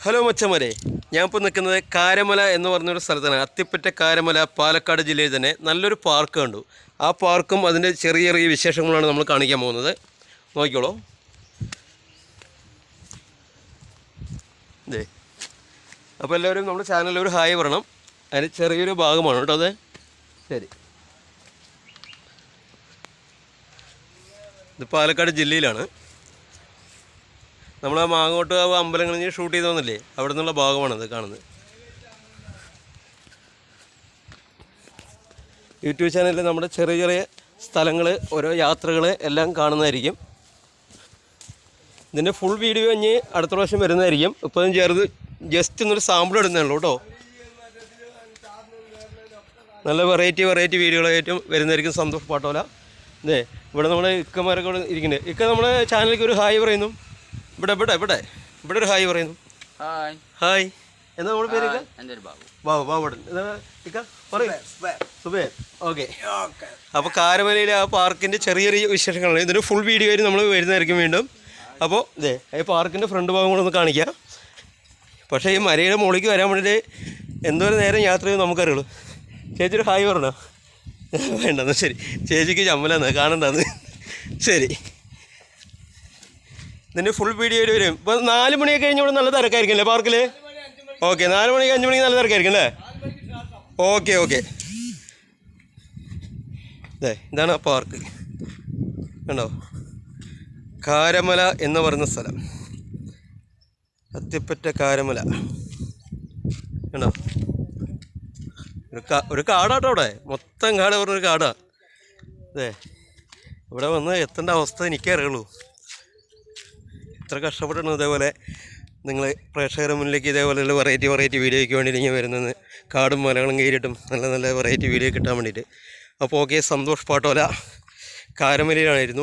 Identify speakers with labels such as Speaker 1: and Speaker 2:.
Speaker 1: Hello മച്ചന്മാരെ, ഞാനിപ്പോൾ നിൽക്കുന്നത് കാരമല എന്ന് പറഞ്ഞൊരു സ്ഥലത്താണ്. അത്തിപ്പറ്റ കാരമല, പാലക്കാട് ജില്ലയിൽ തന്നെ നല്ലൊരു പാർക്ക് കണ്ടു. ആ പാർക്കും അതിൻ്റെ ചെറിയ ചെറിയ വിശേഷങ്ങളാണ് നമ്മൾ കാണിക്കാൻ പോകുന്നത്. നോക്കിക്കോളൂ. ഇതേ അപ്പോൾ എല്ലാവരും നമ്മുടെ ചാനലിൽ ഒരു ഹായ് പറയണം. അതിന് ചെറിയൊരു ഭാഗമാണ് കേട്ടോ അത്. ശരി, ഇത് പാലക്കാട് ജില്ലയിലാണ്. നമ്മൾ ആ മാങ്ങോട്ട് അമ്പലങ്ങളിൽ ഷൂട്ട് ചെയ്ത് വന്നില്ലേ, അവിടെ നിന്നുള്ള ഭാഗമാണത് കാണുന്നത്. യൂട്യൂബ് ചാനലിൽ നമ്മുടെ ചെറിയ ചെറിയ സ്ഥലങ്ങൾ, ഓരോ യാത്രകൾ എല്ലാം കാണുന്നതായിരിക്കും. ഇതിൻ്റെ ഫുൾ വീഡിയോ കഴിഞ്ഞ് അടുത്ത പ്രാവശ്യം വരുന്നതായിരിക്കും. ഇപ്പം ജസ്റ്റ് ഒന്നൊരു സാമ്പിൾ ഇടുന്നതാണല്ലോ കേട്ടോ. നല്ല വെറൈറ്റി വീഡിയോകളായിട്ടും വരുന്നതായിരിക്കും സന്തോഷ് പാട്ടോല. ഇതേ ഇവിടെ നമ്മുടെ ഇക്കമാരൊക്കെ ഇരിക്കുന്നുണ്ട്. ഇക്ക നമ്മുടെ ചാനലിലേക്ക് ഒരു ഹായ് പറയുന്നു. ഇവിടെ ഒരു ഹായ് പറയുന്നു. ഹായ്, എന്താ നമ്മുടെ പേര്? ബാബുടൻ. സുബേർ. ഓക്കെ. അപ്പോൾ കാരമലയിലെ ആ പാർക്കിൻ്റെ ചെറിയ ചെറിയ വിശേഷങ്ങളാണ്. ഇതിന് ഫുൾ വീഡിയോ ആയിട്ട് നമ്മൾ വരുന്നതായിരിക്കും വീണ്ടും. അപ്പോൾ ഇതേ ഈ പാർക്കിൻ്റെ ഫ്രണ്ട് ഭാഗം കൂടെ ഒന്ന് കാണിക്കാം. പക്ഷേ ഈ മലയുടെ മുകളിലേക്ക് വരാൻ വേണ്ടിയിട്ട് എന്തോരം നേരം യാത്ര ചെയ്ത് നമുക്കറിയുള്ളൂ. ചേച്ചി ഒരു ഹായ് പറഞ്ഞോ? വേണ്ടെന്ന്. ശരി, ചേച്ചിക്ക് ചമ്മലെന്ന് കാണണ്ടെന്ന്. ശരി, ഇതിൻ്റെ ഫുൾ വീഡിയോയിൽ വരും. ഇപ്പോൾ 4 മണിയൊക്കെ കഴിഞ്ഞ് ഇവിടെ നല്ല തിരക്കായിരിക്കും അല്ലേ പാർക്കിൽ? ഓക്കെ, 4 മണി 5 മണിക്ക് നല്ല തിരക്കായിരിക്കും അല്ലേ? ഓക്കെ. ഇതാണ് ആ പാർക്ക് കണ്ടോ, കാരമല എന്ന് പറയുന്ന സ്ഥലം. അത്തിപ്പറ്റ കാരമല കണ്ടോ. ഒരു കാടാട്ടോ, അവിടെ മൊത്തം കാട് പറഞ്ഞൊരു കാടാ. ഇവിടെ വന്ന് എത്തേണ്ട അവസ്ഥ എനിക്കേ അറിയുള്ളൂ. ഇത്ര കഷ്ടപ്പെട്ടാണ് ഇതേപോലെ നിങ്ങൾ പ്രേക്ഷകരുടെ മുന്നിലേക്ക് ഇതേപോലെയുള്ള വെറൈറ്റി വീഡിയോയ്ക്ക് വേണ്ടി ഞാൻ വരുന്നത്. കാടും മലകളും കയറിയിട്ടും നല്ല വെറൈറ്റി വീഡിയോ കിട്ടാൻ വേണ്ടിയിട്ട്. അപ്പോൾ ഓക്കെ, സന്തോഷ് പാട്ടോല കാരമലയിലായിരുന്നു.